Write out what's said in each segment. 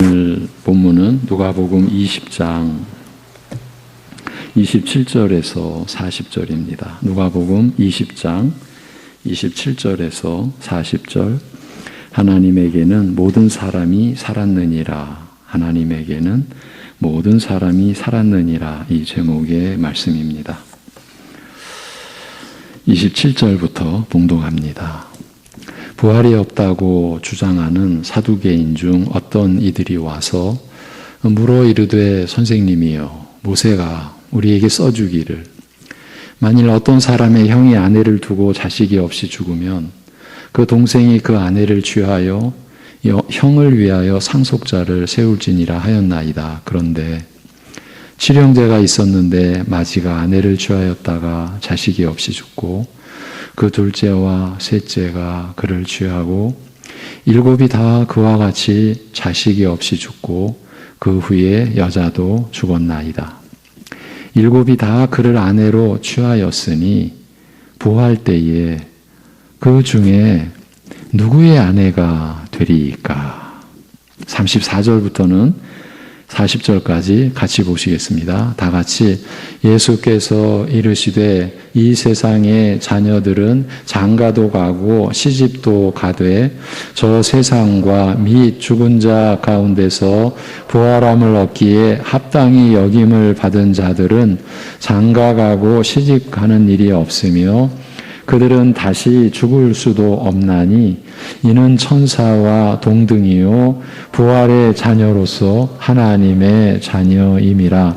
오늘 본문은 누가복음 20장 27절에서 40절입니다. 누가복음 20장 27절에서 40절. 하나님에게는 모든 사람이 살았느니라. 하나님에게는 모든 사람이 살았느니라. 이 제목의 말씀입니다. 27절부터 봉독합니다. 부활이 없다고 주장하는 사두개인 중 어떤 이들이 와서 물어 이르되 선생님이여, 모세가 우리에게 써주기를 만일 어떤 사람의 형이 아내를 두고 자식이 없이 죽으면 그 동생이 그 아내를 취하여 형을 위하여 상속자를 세울지니라 하였나이다. 그런데 칠형제가 있었는데 마지가 아내를 취하였다가 자식이 없이 죽고 그 둘째와 셋째가 그를 취하고 일곱이 다 그와 같이 자식이 없이 죽고 그 후에 여자도 죽었나이다. 일곱이 다 그를 아내로 취하였으니 부활 때에 그 중에 누구의 아내가 되리이까? 34절부터는 40절까지 같이 보시겠습니다. 다 같이. 예수께서 이르시되 이 세상의 자녀들은 장가도 가고 시집도 가되 저 세상과 및 죽은 자 가운데서 부활함을 얻기에 합당히 여김을 받은 자들은 장가 가고 시집 가는 일이 없으며 그들은 다시 죽을 수도 없나니 이는 천사와 동등이요 부활의 자녀로서 하나님의 자녀임이라.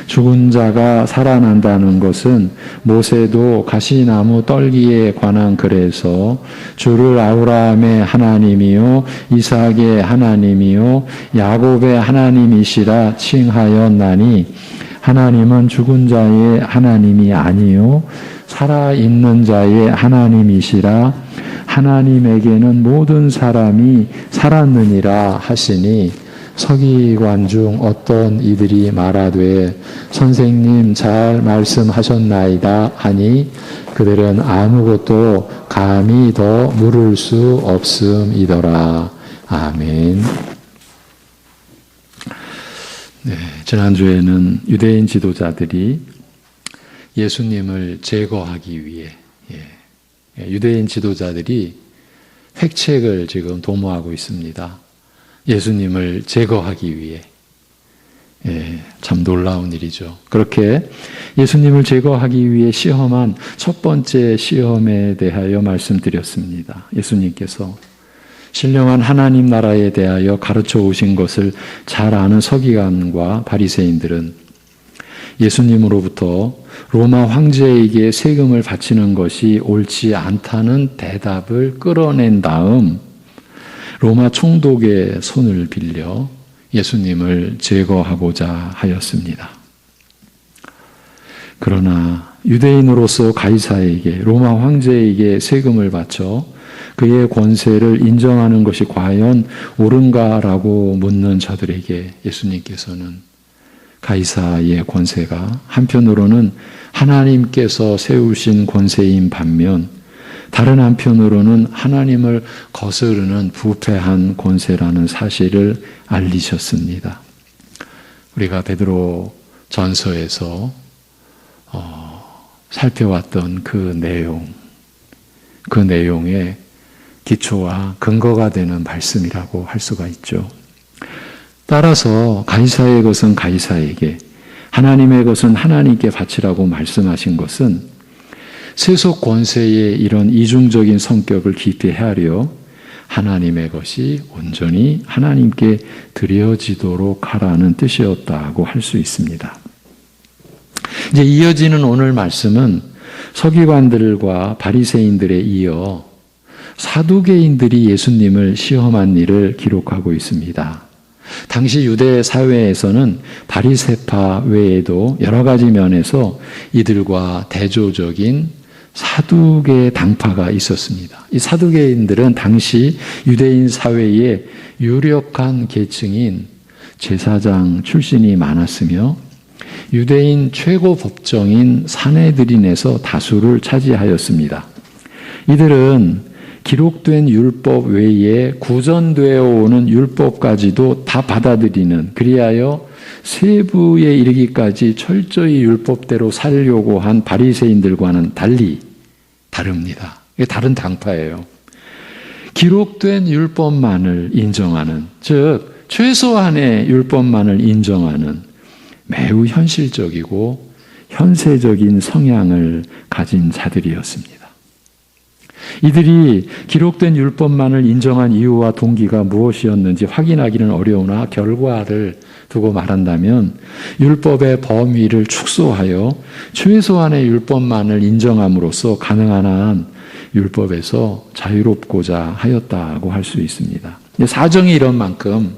죽은 자가 살아난다는 것은 모세도 가시나무 떨기에 관한 글에서 주를 아브라함의 하나님이요 이삭의 하나님이요 야곱의 하나님이시라 칭하였나니 하나님은 죽은 자의 하나님이 아니요 살아있는 자의 하나님이시라. 하나님에게는 모든 사람이 살았느니라 하시니 서기관 중 어떤 이들이 말하되 선생님 잘 말씀하셨나이다 하니 그들은 아무것도 감히 더 물을 수 없음이더라. 아멘. 네, 지난주에는 유대인 지도자들이 예수님을 제거하기 위해 유대인 지도자들이 획책을 지금 도모하고 있습니다. 예수님을 제거하기 위해. 참 놀라운 일이죠. 그렇게 예수님을 제거하기 위해 시험한 첫 번째 시험에 대하여 말씀드렸습니다. 예수님께서 신령한 하나님 나라에 대하여 가르쳐 오신 것을 잘 아는 서기관과 바리새인들은 예수님으로부터 로마 황제에게 세금을 바치는 것이 옳지 않다는 대답을 끌어낸 다음 로마 총독의 손을 빌려 예수님을 제거하고자 하였습니다. 그러나 유대인으로서 가이사에게, 로마 황제에게 세금을 바쳐 그의 권세를 인정하는 것이 과연 옳은가라고 묻는 저들에게 예수님께서는 가이사의 권세가 한편으로는 하나님께서 세우신 권세인 반면 다른 한편으로는 하나님을 거스르는 부패한 권세라는 사실을 알리셨습니다. 우리가 베드로 전서에서 살펴왔던 그 내용의 기초와 근거가 되는 말씀이라고 할 수가 있죠. 따라서 가이사의 것은 가이사에게, 하나님의 것은 하나님께 바치라고 말씀하신 것은 세속 권세의 이런 이중적인 성격을 깊이 헤아려 하나님의 것이 온전히 하나님께 드려지도록 하라는 뜻이었다고 할 수 있습니다. 이제 이어지는 오늘 말씀은 서기관들과 바리새인들에 이어 사두개인들이 예수님을 시험한 일을 기록하고 있습니다. 당시 유대 사회에서는 바리새파 외에도 여러 가지 면에서 이들과 대조적인 사두개 당파가 있었습니다. 이 사두개인들은 당시 유대인 사회의 유력한 계층인 제사장 출신이 많았으며 유대인 최고 법정인 산헤드린에서 다수를 차지하였습니다. 이들은 기록된 율법 외에 구전되어 오는 율법까지도 다 받아들이는, 그리하여 세부에 이르기까지 철저히 율법대로 살려고 한 바리새인들과는 달리 다릅니다. 이게 다른 당파예요. 기록된 율법만을 인정하는, 즉 최소한의 율법만을 인정하는 매우 현실적이고 현세적인 성향을 가진 자들이었습니다. 이들이 기록된 율법만을 인정한 이유와 동기가 무엇이었는지 확인하기는 어려우나 결과를 두고 말한다면 율법의 범위를 축소하여 최소한의 율법만을 인정함으로써 가능한 한 율법에서 자유롭고자 하였다고 할 수 있습니다. 사정이 이런 만큼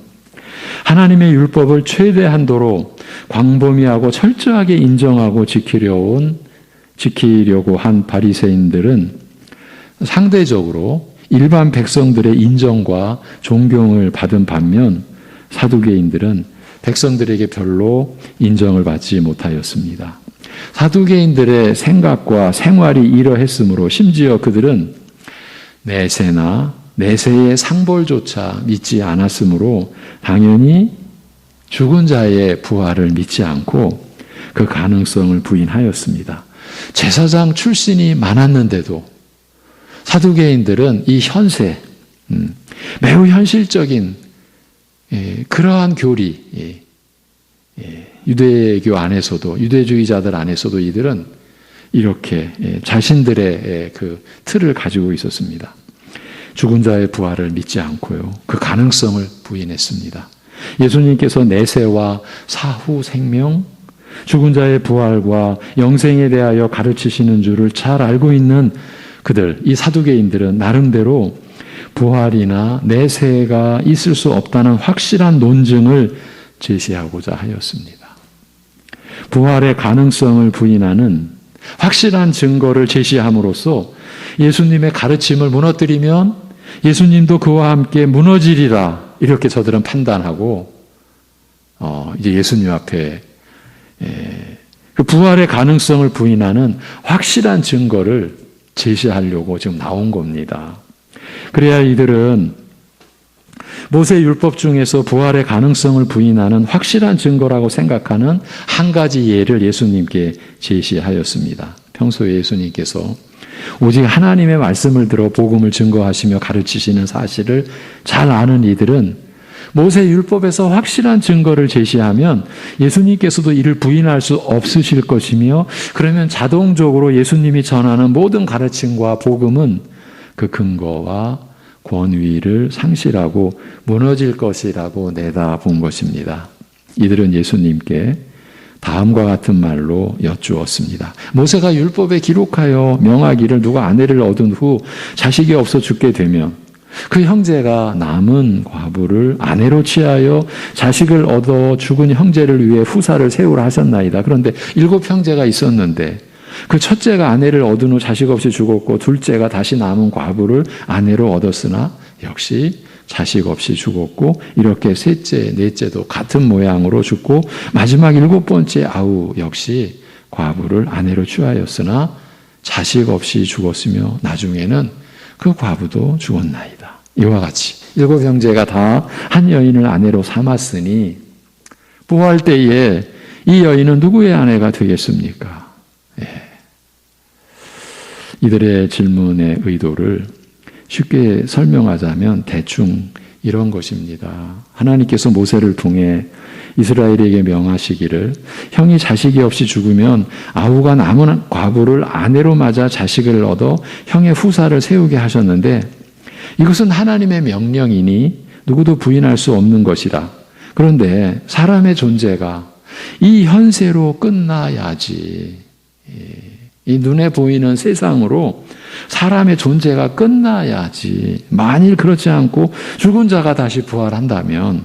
하나님의 율법을 최대 한도로 광범위하고 철저하게 인정하고 지키려고 한 바리새인들은 상대적으로 일반 백성들의 인정과 존경을 받은 반면 사두개인들은 백성들에게 별로 인정을 받지 못하였습니다. 사두개인들의 생각과 생활이 이러했으므로 심지어 그들은 내세나 내세의 상벌조차 믿지 않았으므로 당연히 죽은 자의 부활을 믿지 않고 그 가능성을 부인하였습니다. 제사장 출신이 많았는데도 사두개인들은 이 현세, 매우 현실적인 그러한 교리, 유대교 안에서도, 유대주의자들 안에서도 이들은 이렇게 자신들의 그 틀을 가지고 있었습니다. 죽은 자의 부활을 믿지 않고요, 그 가능성을 부인했습니다. 예수님께서 내세와 사후 생명, 죽은 자의 부활과 영생에 대하여 가르치시는 줄을 잘 알고 있는 그들, 이 사두개인들은 나름대로 부활이나 내세가 있을 수 없다는 확실한 논증을 제시하고자 하였습니다. 부활의 가능성을 부인하는 확실한 증거를 제시함으로써 예수님의 가르침을 무너뜨리면 예수님도 그와 함께 무너지리라, 이렇게 저들은 판단하고 이제 예수님 앞에 그 부활의 가능성을 부인하는 확실한 증거를 제시하려고 지금 나온 겁니다. 그래야 이들은 모세 율법 중에서 부활의 가능성을 부인하는 확실한 증거라고 생각하는 한 가지 예를 예수님께 제시하였습니다. 평소에 예수님께서 오직 하나님의 말씀을 들어 복음을 증거하시며 가르치시는 사실을 잘 아는 이들은 모세 율법에서 확실한 증거를 제시하면 예수님께서도 이를 부인할 수 없으실 것이며, 그러면 자동적으로 예수님이 전하는 모든 가르침과 복음은 그 근거와 권위를 상실하고 무너질 것이라고 내다본 것입니다. 이들은 예수님께 다음과 같은 말로 여쭈었습니다. 모세가 율법에 기록하여 명하기를 누가 아내를 얻은 후 자식이 없어 죽게 되면 그 형제가 남은 과부를 아내로 취하여 자식을 얻어 죽은 형제를 위해 후사를 세우라 하셨나이다. 그런데 7 형제가 있었는데 그 첫째가 아내를 얻은 후 자식 없이 죽었고 둘째가 다시 남은 과부를 아내로 얻었으나 역시 자식 없이 죽었고, 이렇게 셋째, 넷째도 같은 모양으로 죽고 마지막 7번째 아우 역시 과부를 아내로 취하였으나 자식 없이 죽었으며 나중에는 그 과부도 죽었나이다. 이와 같이 7 형제가 다 한 여인을 아내로 삼았으니 부활 때에 이 여인은 누구의 아내가 되겠습니까? 이들의 질문의 의도를 쉽게 설명하자면 대충 이런 것입니다. 하나님께서 모세를 통해 이스라엘에게 명하시기를 형이 자식이 없이 죽으면 아우가 남은 과부를 아내로 맞아 자식을 얻어 형의 후사를 세우게 하셨는데, 이것은 하나님의 명령이니 누구도 부인할 수 없는 것이다. 그런데 사람의 존재가 이 현세로 끝나야지, 이 눈에 보이는 세상으로 사람의 존재가 끝나야지, 만일 그렇지 않고 죽은 자가 다시 부활한다면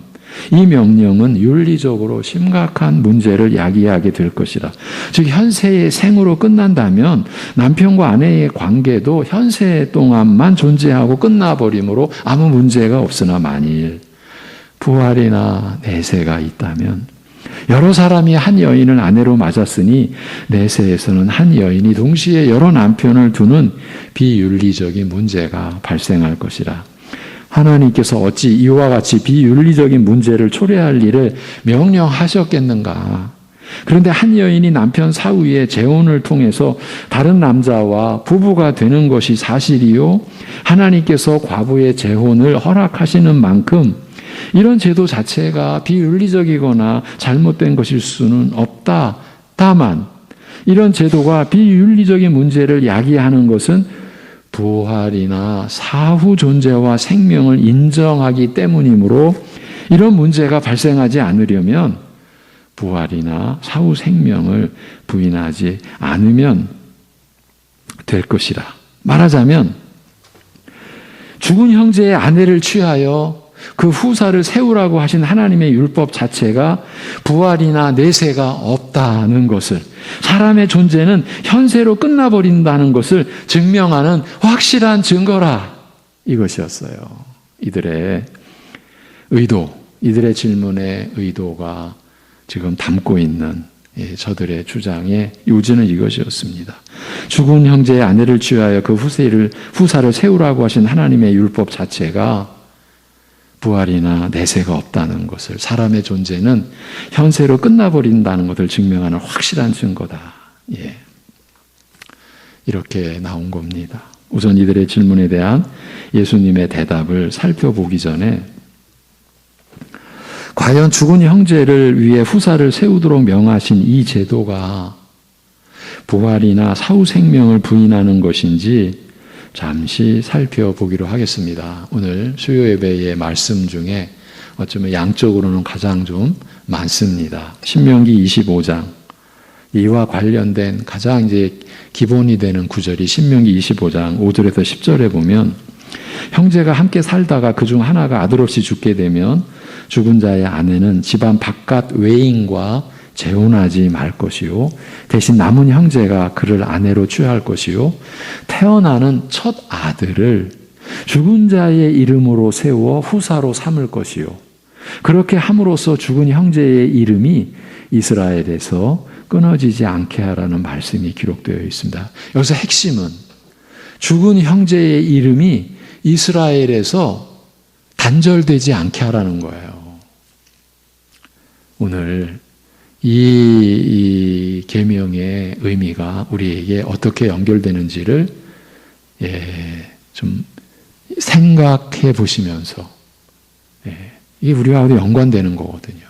이 명령은 윤리적으로 심각한 문제를 야기하게 될 것이다. 즉 현세의 생으로 끝난다면 남편과 아내의 관계도 현세 동안만 존재하고 끝나버리므로 아무 문제가 없으나, 만일 부활이나 내세가 있다면 여러 사람이 한 여인을 아내로 맞았으니 내세에서는 한 여인이 동시에 여러 남편을 두는 비윤리적인 문제가 발생할 것이라. 하나님께서 어찌 이와 같이 비윤리적인 문제를 초래할 일을 명령하셨겠는가? 그런데 한 여인이 남편 사위의 재혼을 통해서 다른 남자와 부부가 되는 것이 사실이요, 하나님께서 과부의 재혼을 허락하시는 만큼 이런 제도 자체가 비윤리적이거나 잘못된 것일 수는 없다. 다만 이런 제도가 비윤리적인 문제를 야기하는 것은 부활이나 사후 존재와 생명을 인정하기 때문이므로 이런 문제가 발생하지 않으려면 부활이나 사후 생명을 부인하지 않으면 될 것이라. 말하자면 죽은 형제의 아내를 취하여 그 후사를 세우라고 하신 하나님의 율법 자체가 부활이나 내세가 없다는 것을, 사람의 존재는 현세로 끝나버린다는 것을 증명하는 확실한 증거라, 이것이었어요. 이들의 의도, 이들의 질문의 의도가 지금 담고 있는 저들의 주장의 요지는 이것이었습니다. 죽은 형제의 아내를 취하여 그 후사를 세우라고 하신 하나님의 율법 자체가 부활이나 내세가 없다는 것을, 사람의 존재는 현세로 끝나버린다는 것을 증명하는 확실한 증거다. 이렇게 나온 겁니다. 우선 이들의 질문에 대한 예수님의 대답을 살펴보기 전에 과연 죽은 형제를 위해 후사를 세우도록 명하신 이 제도가 부활이나 사후 생명을 부인하는 것인지 잠시 살펴보기로 하겠습니다. 오늘 수요 예배의 말씀 중에 어쩌면 양적으로는 가장 좀 많습니다. 신명기 25장, 이와 관련된 가장 이제 기본이 되는 구절이 신명기 25장 5절에서 10절에 보면, 형제가 함께 살다가 그중 하나가 아들 없이 죽게 되면 죽은 자의 아내는 집안 바깥 외인과 재혼하지 말 것이요, 대신 남은 형제가 그를 아내로 취할 것이요, 태어나는 첫 아들을 죽은 자의 이름으로 세워 후사로 삼을 것이요, 그렇게 함으로써 죽은 형제의 이름이 이스라엘에서 끊어지지 않게 하라는 말씀이 기록되어 있습니다. 여기서 핵심은 죽은 형제의 이름이 이스라엘에서 단절되지 않게 하라는 거예요. 오늘 이 계명의 의미가 우리에게 어떻게 연결되는지를 좀 생각해 보시면서, 이게 우리와 연관되는 거거든요.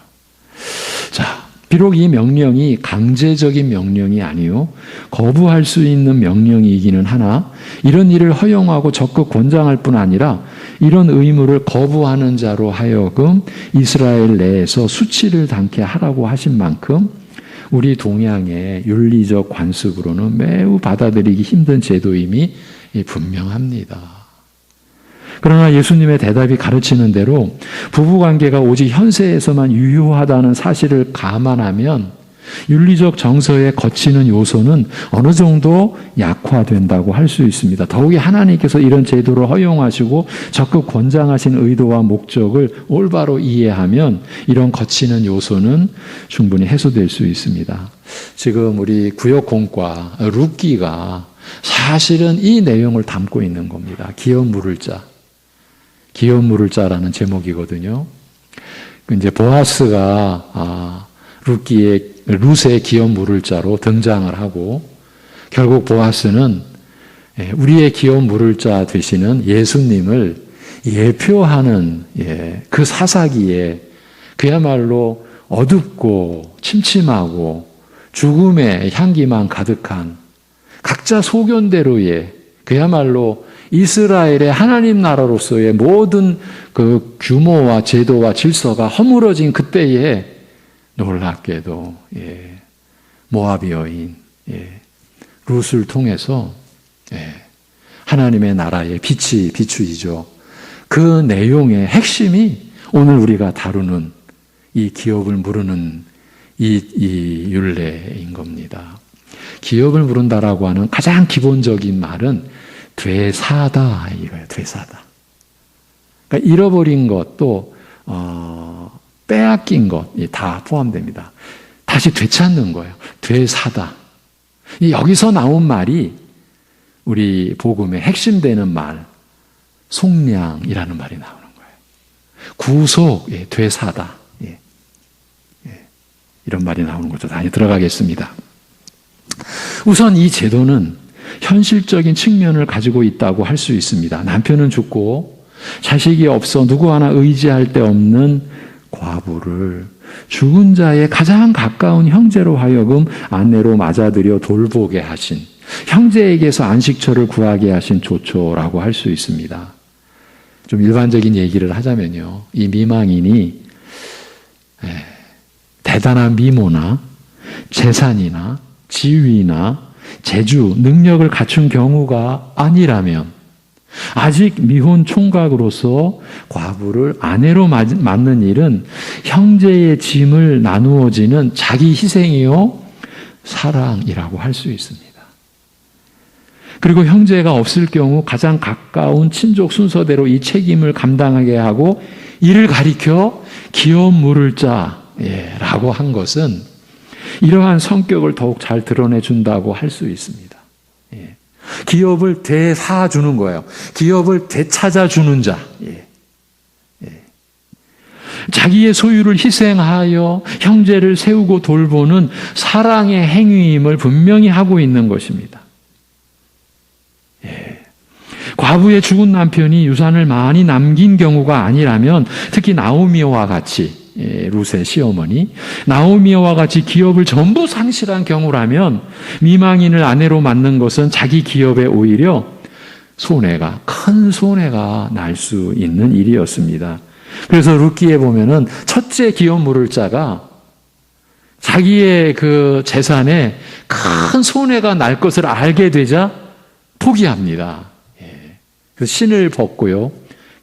자, 비록 이 명령이 강제적인 명령이 아니요 거부할 수 있는 명령이기는 하나, 이런 일을 허용하고 적극 권장할 뿐 아니라 이런 의무를 거부하는 자로 하여금 이스라엘 내에서 수치를 당케 하라고 하신 만큼 우리 동양의 윤리적 관습으로는 매우 받아들이기 힘든 제도임이 분명합니다. 그러나 예수님의 대답이 가르치는 대로 부부관계가 오직 현세에서만 유효하다는 사실을 감안하면 윤리적 정서에 거치는 요소는 어느 정도 약화된다고 할 수 있습니다. 더욱이 하나님께서 이런 제도를 허용하시고 적극 권장하신 의도와 목적을 올바로 이해하면 이런 거치는 요소는 충분히 해소될 수 있습니다. 지금 우리 구역공과 룻기가 사실은 이 내용을 담고 있는 겁니다. 기업 물을 자. 기업 물을 자라는 제목이거든요. 이제 보아스가 룻의 기업 물을 자로 등장을 하고, 결국 보아스는 우리의 기업 물을 자 되시는 예수님을 예표하는 그 사사기에 그야말로 어둡고 침침하고 죽음의 향기만 가득한 각자 소견대로의 그야말로 이스라엘의 하나님 나라로서의 모든 그 규모와 제도와 질서가 허물어진 그때에 놀랍게도 모압 여인 룻을 통해서 하나님의 나라의 빛이 비추이죠. 그 내용의 핵심이 오늘 우리가 다루는 이 기업을 무르는 이 율례인 겁니다. 기업을 무른다라고 하는 가장 기본적인 말은 되사다 이거예요. 되사다. 그러니까 잃어버린 것도 빼앗긴 것 다 포함됩니다. 다시 되찾는 거예요. 되사다. 여기서 나온 말이 우리 복음의 핵심 되는 말, 속량이라는 말이 나오는 거예요. 구속, 되사다. 이런 말이 나오는 거죠. 다시 들어가겠습니다. 우선 이 제도는 현실적인 측면을 가지고 있다고 할 수 있습니다. 남편은 죽고 자식이 없어 누구 하나 의지할 데 없는 과부를 죽은 자의 가장 가까운 형제로 하여금 아내로 맞아들여 돌보게 하신, 형제에게서 안식처를 구하게 하신 조처라고 할 수 있습니다. 좀 일반적인 얘기를 하자면요, 이 미망인이 대단한 미모나 재산이나 지위나 재주, 능력을 갖춘 경우가 아니라면 아직 미혼 총각으로서 과부를 아내로 맞는 일은 형제의 짐을 나누어지는 자기 희생이요 사랑이라고 할 수 있습니다. 그리고 형제가 없을 경우 가장 가까운 친족 순서대로 이 책임을 감당하게 하고 이를 가리켜 기업 물을 자라고 한 것은 이러한 성격을 더욱 잘 드러내준다고 할 수 있습니다. 기업을 되사주는 거예요. 기업을 되찾아주는 자. 자기의 소유를 희생하여 형제를 세우고 돌보는 사랑의 행위임을 분명히 하고 있는 것입니다. 과부의 죽은 남편이 유산을 많이 남긴 경우가 아니라면, 특히 나오미와 같이, 룻의 시어머니 나오미와 같이 기업을 전부 상실한 경우라면 미망인을 아내로 맞는 것은 자기 기업에 오히려 큰 손해가 날 수 있는 일이었습니다. 그래서 룻기에 보면은 첫째 기업 물을 자가 자기의 그 재산에 큰 손해가 날 것을 알게 되자 포기합니다. 그래서 신을 벗고요,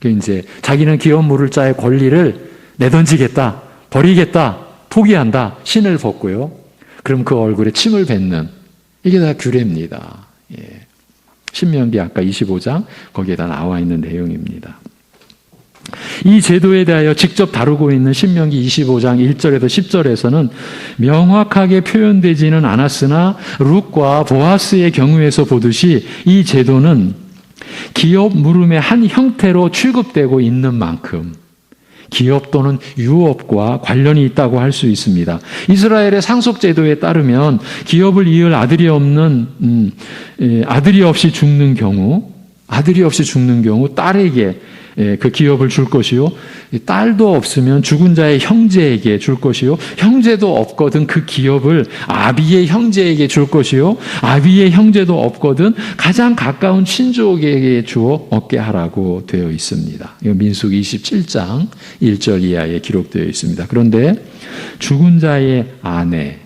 이제 자기는 기업 물을 자의 권리를 내던지겠다, 버리겠다, 포기한다, 신을 벗고요. 그럼 그 얼굴에 침을 뱉는, 이게 다 규례입니다. 신명기 아까 25장 거기에다 나와 있는 내용입니다. 이 제도에 대하여 직접 다루고 있는 신명기 25장 1절에서 10절에서는 명확하게 표현되지는 않았으나 룻과 보아스의 경우에서 보듯이 이 제도는 기업 물음의 한 형태로 취급되고 있는 만큼 기업 또는 유업과 관련이 있다고 할 수 있습니다. 이스라엘의 상속제도에 따르면 기업을 이을 아들이 없이 죽는 경우 딸에게 그 기업을 줄 것이요, 딸도 없으면 죽은 자의 형제에게 줄 것이요, 형제도 없거든 그 기업을 아비의 형제에게 줄 것이요, 아비의 형제도 없거든 가장 가까운 친족에게 주어 얻게 하라고 되어 있습니다. 이거 민수기 27장 1절 이하에 기록되어 있습니다. 그런데 죽은 자의 아내,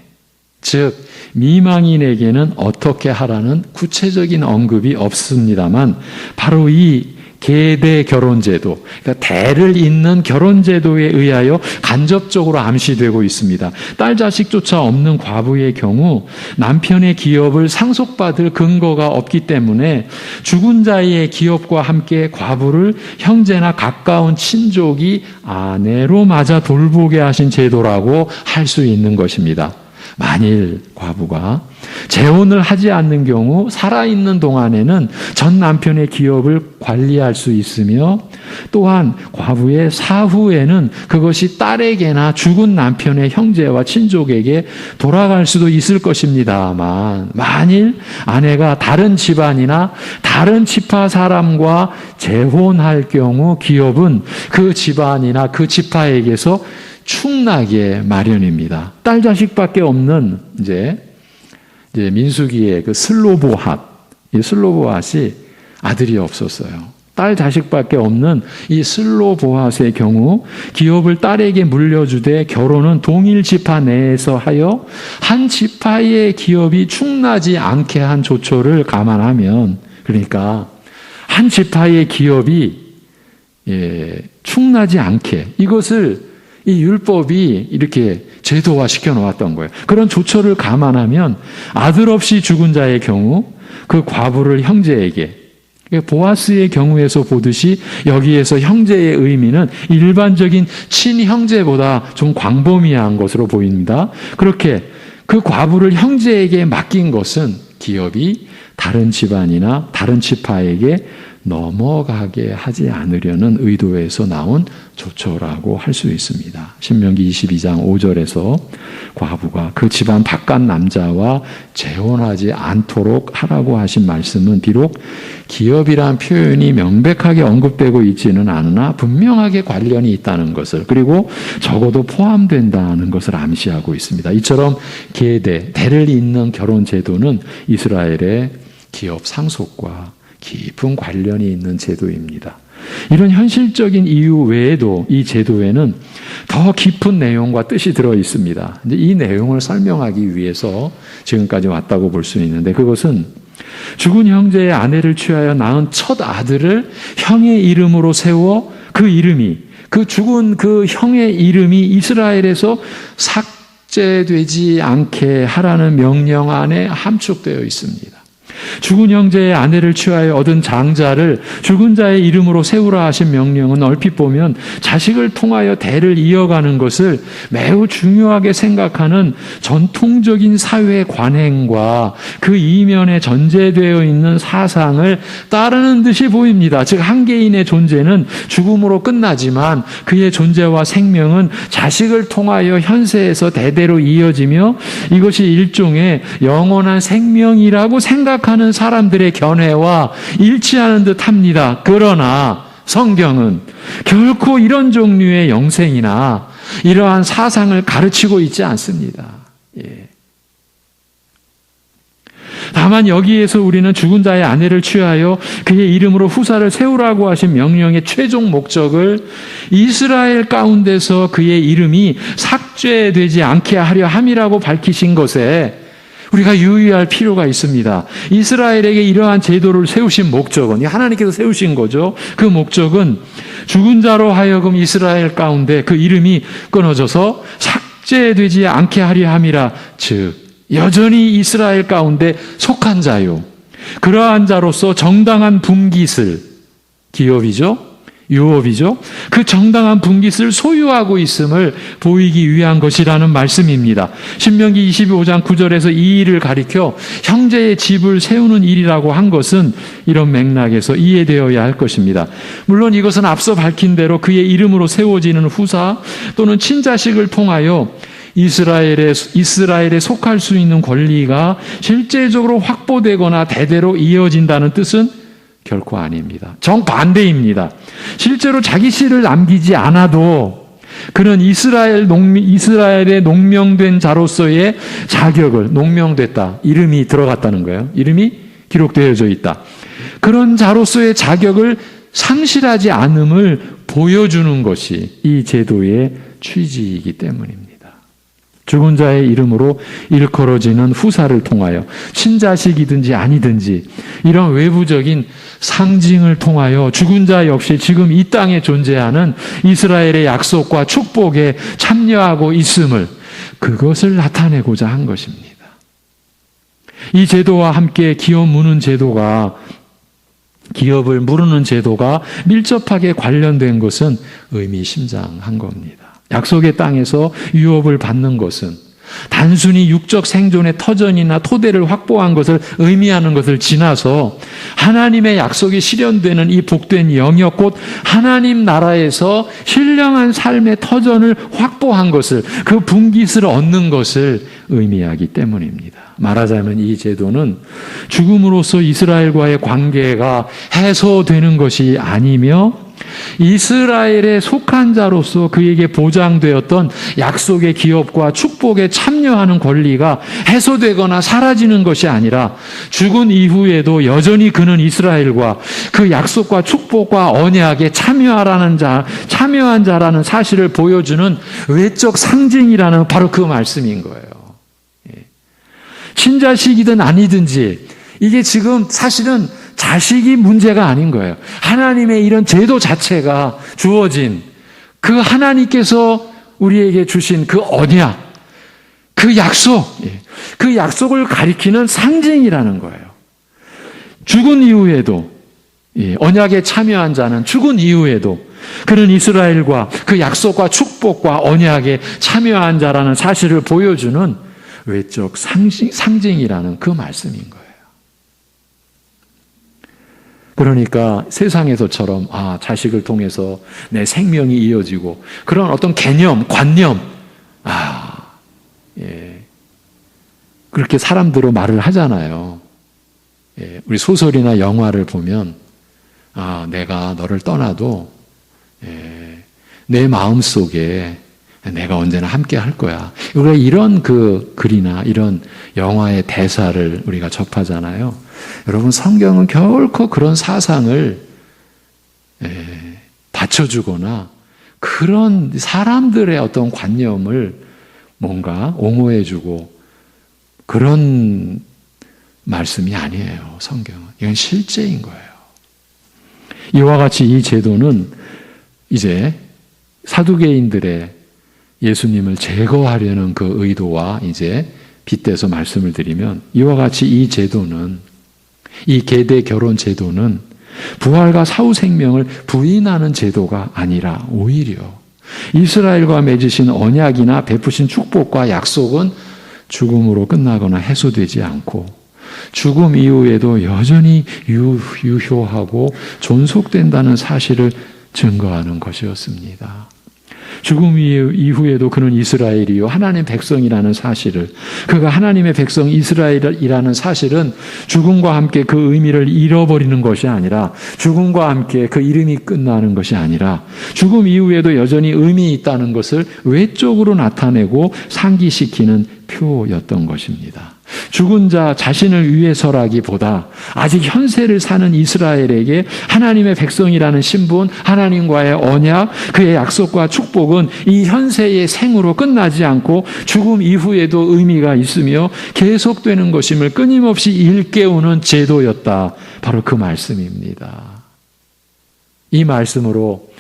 즉 미망인에게는 어떻게 하라는 구체적인 언급이 없습니다만, 바로 이 계대 결혼제도, 그러니까 대를 잇는 결혼제도에 의하여 간접적으로 암시되고 있습니다. 딸 자식조차 없는 과부의 경우 남편의 기업을 상속받을 근거가 없기 때문에 죽은 자의 기업과 함께 과부를 형제나 가까운 친족이 아내로 맞아 돌보게 하신 제도라고 할 수 있는 것입니다. 만일 과부가 재혼을 하지 않는 경우 살아있는 동안에는 전 남편의 기업을 관리할 수 있으며, 또한 과부의 사후에는 그것이 딸에게나 죽은 남편의 형제와 친족에게 돌아갈 수도 있을 것입니다만, 만일 아내가 다른 집안이나 다른 지파 사람과 재혼할 경우 기업은 그 집안이나 그 지파에게서 충나게 마련입니다. 딸 자식밖에 없는 이제 민수기의 그 슬로보핫, 이 슬로보핫이 아들이 없었어요. 딸 자식밖에 없는 이 슬로보핫의 경우 기업을 딸에게 물려주되 결혼은 동일 지파 내에서 하여 한 지파의 기업이 충나지 않게 한 조처를 감안하면, 그러니까 한 지파의 기업이 충나지 않게, 이것을 이 율법이 이렇게 제도화 시켜놓았던 거예요. 그런 조처를 감안하면 아들 없이 죽은 자의 경우 그 과부를 형제에게, 보아스의 경우에서 보듯이 여기에서 형제의 의미는 일반적인 친형제보다 좀 광범위한 것으로 보입니다. 그렇게 그 과부를 형제에게 맡긴 것은 기업이 다른 집안이나 다른 지파에게 넘어가게 하지 않으려는 의도에서 나온 조처라고 할 수 있습니다. 신명기 22장 5절에서 과부가 그 집안 바깥 남자와 재혼하지 않도록 하라고 하신 말씀은 비록 기업이란 표현이 명백하게 언급되고 있지는 않으나 분명하게 관련이 있다는 것을, 그리고 적어도 포함된다는 것을 암시하고 있습니다. 이처럼 계대, 대를 잇는 결혼 제도는 이스라엘의 기업 상속과 깊은 관련이 있는 제도입니다. 이런 현실적인 이유 외에도 이 제도에는 더 깊은 내용과 뜻이 들어 있습니다. 이 내용을 설명하기 위해서 지금까지 왔다고 볼 수 있는데, 그것은 죽은 형제의 아내를 취하여 낳은 첫 아들을 형의 이름으로 세워 그 이름이, 그 죽은 그 형의 이름이 이스라엘에서 삭제되지 않게 하라는 명령 안에 함축되어 있습니다. 죽은 형제의 아내를 취하여 얻은 장자를 죽은 자의 이름으로 세우라 하신 명령은 얼핏 보면 자식을 통하여 대를 이어가는 것을 매우 중요하게 생각하는 전통적인 사회 관행과 그 이면에 전제되어 있는 사상을 따르는 듯이 보입니다. 즉, 한 개인의 존재는 죽음으로 끝나지만 그의 존재와 생명은 자식을 통하여 현세에서 대대로 이어지며 이것이 일종의 영원한 생명이라고 생각하는 사람들의 견해와 일치하는 듯 합니다. 그러나 성경은 결코 이런 종류의 영생이나 이러한 사상을 가르치고 있지 않습니다. 다만 여기에서 우리는 죽은 자의 아내를 취하여 그의 이름으로 후사를 세우라고 하신 명령의 최종 목적을 이스라엘 가운데서 그의 이름이 삭제되지 않게 하려 함이라고 밝히신 것에 우리가 유의할 필요가 있습니다. 이스라엘에게 이러한 제도를 세우신 목적은, 하나님께서 세우신 거죠. 그 목적은 죽은 자로 하여금 이스라엘 가운데 그 이름이 끊어져서 삭제되지 않게 하려 함이라. 즉 여전히 이스라엘 가운데 속한 자요, 그러한 자로서 정당한 분깃을, 기업이죠, 유업이죠, 그 정당한 분깃을 소유하고 있음을 보이기 위한 것이라는 말씀입니다. 신명기 25장 9절에서 이 일을 가리켜 형제의 집을 세우는 일이라고 한 것은 이런 맥락에서 이해되어야 할 것입니다. 물론 이것은 앞서 밝힌 대로 그의 이름으로 세워지는 후사 또는 친자식을 통하여 이스라엘에 속할 수 있는 권리가 실제적으로 확보되거나 대대로 이어진다는 뜻은 결코 아닙니다. 정반대입니다. 실제로 자기 씨를 남기지 않아도 그는 이스라엘의 농명된 자로서의 자격을, 농명됐다, 이름이 들어갔다는 거예요. 이름이 기록되어져 있다. 그런 자로서의 자격을 상실하지 않음을 보여주는 것이 이 제도의 취지이기 때문입니다. 죽은 자의 이름으로 일컬어지는 후사를 통하여 친자식이든지 아니든지 이런 외부적인 상징을 통하여 죽은 자 역시 지금 이 땅에 존재하는 이스라엘의 약속과 축복에 참여하고 있음을, 그것을 나타내고자 한 것입니다. 이 제도와 함께 기업을 무르는 제도가 밀접하게 관련된 것은 의미심장한 겁니다. 약속의 땅에서 유업을 받는 것은 단순히 육적 생존의 터전이나 토대를 확보한 것을 의미하는 것을 지나서 하나님의 약속이 실현되는 이 복된 영역, 곧 하나님 나라에서 신령한 삶의 터전을 확보한 것을, 그 분깃을 얻는 것을 의미하기 때문입니다. 말하자면 이 제도는 죽음으로써 이스라엘과의 관계가 해소되는 것이 아니며 이스라엘에 속한 자로서 그에게 보장되었던 약속의 기업과 축복에 참여하는 권리가 해소되거나 사라지는 것이 아니라 죽은 이후에도 여전히 그는 이스라엘과 그 약속과 축복과 언약에 참여한 자라는 사실을 보여주는 외적 상징이라는 바로 그 말씀인 거예요. 친자식이든 아니든지 이게 지금 사실은 자식이 문제가 아닌 거예요. 하나님의 이런 제도 자체가 주어진 그 하나님께서 우리에게 주신 그 언약, 그 약속, 그 약속을 가리키는 상징이라는 거예요. 죽은 이후에도 언약에 참여한 자는 죽은 이후에도 그는 이스라엘과 그 약속과 축복과 언약에 참여한 자라는 사실을 보여주는 외적 상징이라는 그 말씀인 거예요. 그러니까 세상에서처럼 자식을 통해서 내 생명이 이어지고 그런 어떤 개념, 관념, 그렇게 사람들로 말을 하잖아요. 우리 소설이나 영화를 보면 내가 너를 떠나도 내 마음속에 내가 언제나 함께 할 거야. 우리가 이런 그 글이나 이런 영화의 대사를 우리가 접하잖아요. 여러분, 성경은 결코 그런 사상을 받쳐주거나 그런 사람들의 어떤 관념을 뭔가 옹호해주고 그런 말씀이 아니에요. 성경은. 이건 실제인 거예요. 이와 같이 이 제도는 이제 사두개인들의 예수님을 제거하려는 그 의도와 이제 빗대서 말씀을 드리면, 이와 같이 이 제도는, 이 계대 결혼 제도는 부활과 사후 생명을 부인하는 제도가 아니라 오히려 이스라엘과 맺으신 언약이나 베푸신 축복과 약속은 죽음으로 끝나거나 해소되지 않고 죽음 이후에도 여전히 유효하고 존속된다는 사실을 증거하는 것이었습니다. 죽음 이후에도 그는 이스라엘이요 하나님의 백성이라는 사실을, 그가 하나님의 백성 이스라엘이라는 사실은 죽음과 함께 그 의미를 잃어버리는 것이 아니라, 죽음과 함께 그 이름이 끝나는 것이 아니라 죽음 이후에도 여전히 의미 있다는 것을 외적으로 나타내고 상기시키는 표였던 것입니다. 죽은 자 자신을 위해서라기보다 아직 현세를 사는 이스라엘에게 하나님의 백성이라는 신분, 하나님과의 언약, 그의 약속과 축복은 이 현세의 생으로 끝나지 않고 죽음 이후에도 의미가 있으며 계속되는 것임을 끊임없이 일깨우는 제도였다. 바로 그 말씀입니다. 이 말씀으로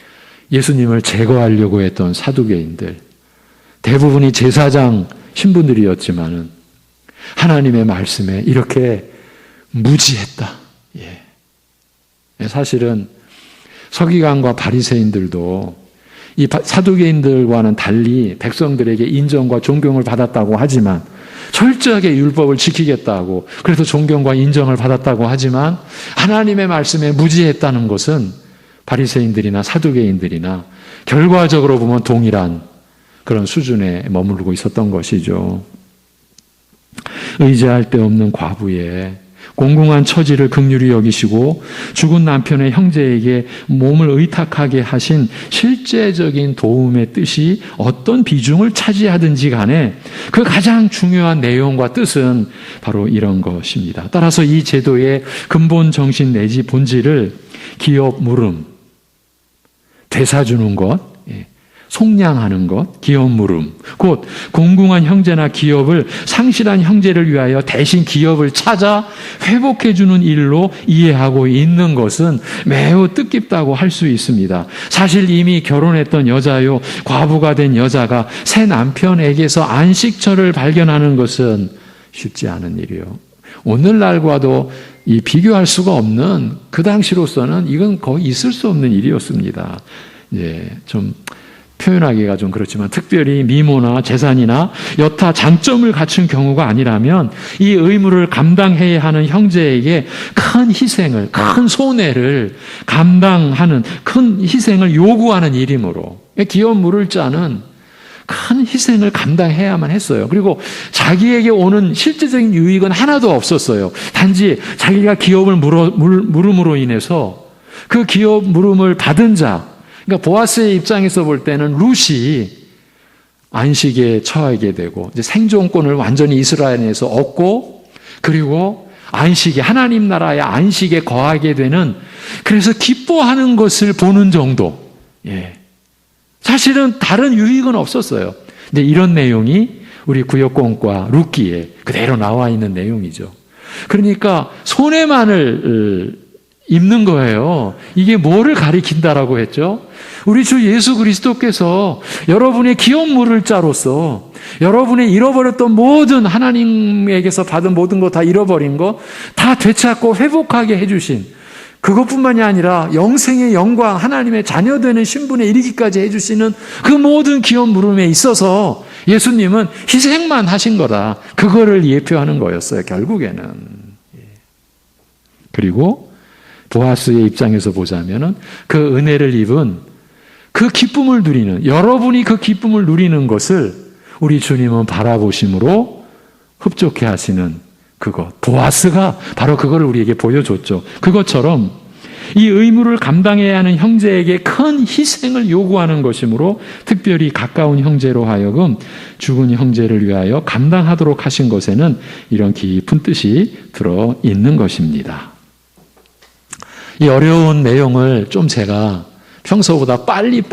예수님을 제거하려고 했던 사두개인들, 대부분이 제사장 신분들이었지만은 하나님의 말씀에 이렇게 무지했다. 사실은 서기관과 바리새인들도 이 사두개인들과는 달리 백성들에게 인정과 존경을 받았다고 하지만, 철저하게 율법을 지키겠다고 그래서 존경과 인정을 받았다고 하지만, 하나님의 말씀에 무지했다는 것은 바리새인들이나 사두개인들이나 결과적으로 보면 동일한 그런 수준에 머무르고 있었던 것이죠. 의지할 데 없는 과부의 공공한 처지를 긍휼히 여기시고 죽은 남편의 형제에게 몸을 의탁하게 하신 실제적인 도움의 뜻이 어떤 비중을 차지하든지 간에 그 가장 중요한 내용과 뜻은 바로 이런 것입니다. 따라서 이 제도의 근본 정신 내지 본질을 기업 물음, 되사주는 것, 속량하는 것, 기업 물음, 곧 공공한 형제나 기업을 상실한 형제를 위하여 대신 기업을 찾아 회복해주는 일로 이해하고 있는 것은 매우 뜻깊다고 할 수 있습니다. 사실 이미 결혼했던 여자요, 과부가 된 여자가 새 남편에게서 안식처를 발견하는 것은 쉽지 않은 일이요. 오늘날과도 이 비교할 수가 없는, 그 당시로서는 이건 거의 있을 수 없는 일이었습니다. 좀 표현하기가 좀 그렇지만, 특별히 미모나 재산이나 여타 장점을 갖춘 경우가 아니라면 이 의무를 감당해야 하는 형제에게 큰 희생을, 큰 손해를 감당하는, 큰 희생을 요구하는 일이므로 기업 물을 자는 큰 희생을 감당해야만 했어요. 그리고 자기에게 오는 실제적인 유익은 하나도 없었어요. 단지 자기가 기업을 물음으로 인해서 그 기업 물음을 받은 자, 그러니까 보아스의 입장에서 볼 때는 룻이 안식에 처하게 되고 이제 생존권을 완전히 이스라엘에서 얻고, 그리고 안식에, 하나님 나라의 안식에 거하게 되는, 그래서 기뻐하는 것을 보는 정도. 사실은 다른 유익은 없었어요. 근데 이런 내용이 우리 구역공과 룻기에 그대로 나와 있는 내용이죠. 그러니까 손해만을 입는 거예요. 이게 뭐를 가리킨다라고 했죠? 우리 주 예수 그리스도께서 여러분의 기업 물을 자로서 여러분의 잃어버렸던 모든, 하나님에게서 받은 모든 거 다 잃어버린 거 다 되찾고 회복하게 해주신 그것뿐만이 아니라 영생의 영광, 하나님의 자녀되는 신분에 이르기까지 해주시는 그 모든 기업 물음에 있어서 예수님은 희생만 하신 거다. 그거를 예표하는 거였어요, 결국에는. 그리고 보아스의 입장에서 보자면은 그 은혜를 입은 그 기쁨을 누리는, 여러분이 그 기쁨을 누리는 것을 우리 주님은 바라보심으로 흡족해 하시는 그것. 보아스가 바로 그거를 우리에게 보여줬죠. 그것처럼 이 의무를 감당해야 하는 형제에게 큰 희생을 요구하는 것이므로 특별히 가까운 형제로 하여금 죽은 형제를 위하여 감당하도록 하신 것에는 이런 깊은 뜻이 들어 있는 것입니다. 이 어려운 내용을 좀 제가 평소보다 빨리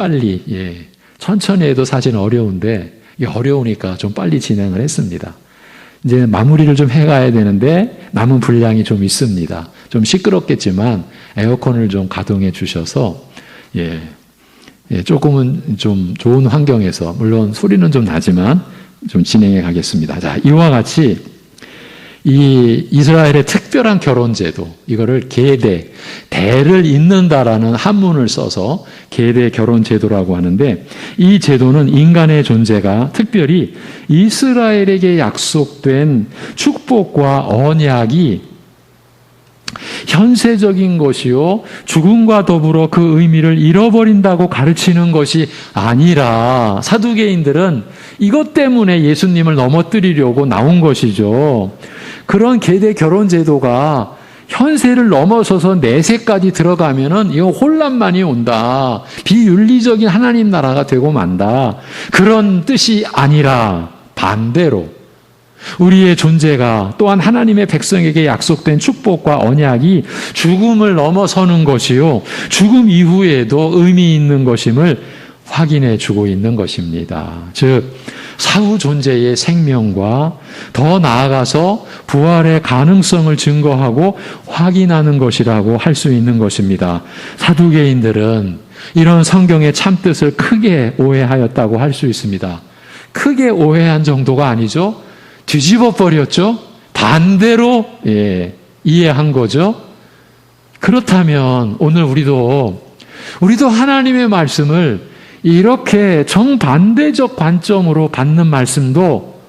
천천히 해도 사실 어려운데 이게 어려우니까 좀 빨리 진행을 했습니다. 이제 마무리를 좀 해가야 되는데 남은 분량이 좀 있습니다. 좀 시끄럽겠지만 에어컨을 좀 가동해 주셔서 조금은 좀 좋은 환경에서, 물론 소리는 좀 나지만 좀 진행해 가겠습니다. 자, 이와 같이 이 이스라엘의 특별한 결혼 제도, 이거를 계대, 대를 잇는다라는 한문을 써서 계대 결혼 제도라고 하는데, 이 제도는 인간의 존재가 특별히 이스라엘에게 약속된 축복과 언약이 현세적인 것이요, 죽음과 더불어 그 의미를 잃어버린다고 가르치는 것이 아니라, 사두개인들은 이것 때문에 예수님을 넘어뜨리려고 나온 것이죠. 그런 계대 결혼 제도가 현세를 넘어서서 내세까지 들어가면은 이거 혼란만이 온다. 비윤리적인 하나님 나라가 되고 만다. 그런 뜻이 아니라 반대로 우리의 존재가 또한 하나님의 백성에게 약속된 축복과 언약이 죽음을 넘어서는 것이요, 죽음 이후에도 의미 있는 것임을 확인해 주고 있는 것입니다. 즉 사후 존재의 생명과 더 나아가서 부활의 가능성을 증거하고 확인하는 것이라고 할 수 있는 것입니다. 사두개인들은 이런 성경의 참뜻을 크게 오해하였다고 할 수 있습니다. 크게 오해한 정도가 아니죠. 뒤집어 버렸죠. 반대로 이해한 거죠. 그렇다면 오늘 우리도 하나님의 말씀을 이렇게 정반대적 관점으로 받는 말씀도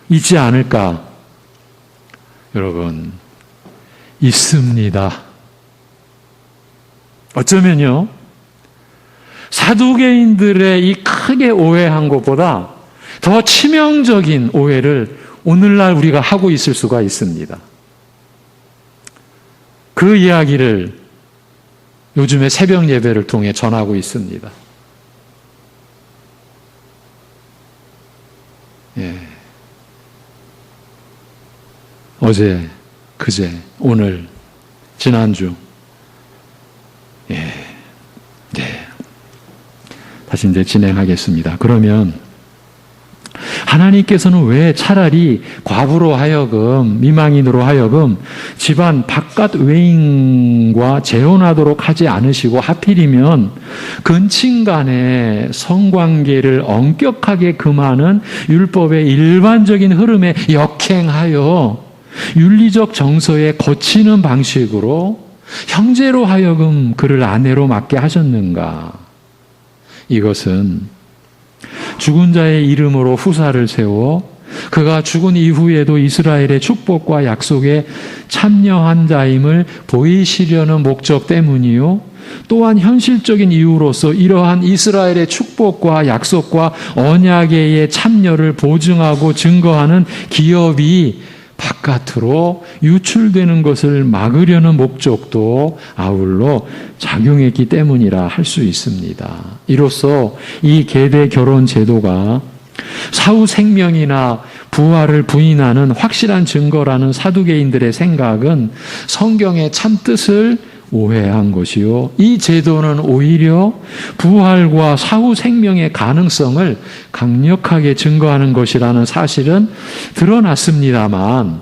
있지 않을까? 여러분, 있습니다. 어쩌면요, 사두개인들의 이 크게 오해한 것보다 더 치명적인 오해를 오늘날 우리가 하고 있을 수가 있습니다. 그 이야기를 요즘에 새벽 예배를 통해 전하고 있습니다. 어제, 그제, 오늘, 지난주, 다시 이제 진행하겠습니다. 그러면 하나님께서는 왜 차라리 과부로 하여금, 미망인으로 하여금 집안 바깥 외인과 재혼하도록 하지 않으시고 하필이면 근친 간의 성관계를 엄격하게 금하는 율법의 일반적인 흐름에 역행하여 윤리적 정서에 거치는 방식으로 형제로 하여금 그를 아내로 맡게 하셨는가? 이것은 죽은 자의 이름으로 후사를 세워 그가 죽은 이후에도 이스라엘의 축복과 약속에 참여한 자임을 보이시려는 목적 때문이요, 또한 현실적인 이유로서 이러한 이스라엘의 축복과 약속과 언약의 참여를 보증하고 증거하는 기업이 바깥으로 유출되는 것을 막으려는 목적도 아울러 작용했기 때문이라 할 수 있습니다. 이로써 이 계대 결혼 제도가 사후 생명이나 부활을 부인하는 확실한 증거라는 사두개인들의 생각은 성경의 참뜻을 오해한 것이요, 이 제도는 오히려 부활과 사후 생명의 가능성을 강력하게 증거하는 것이라는 사실은 드러났습니다만,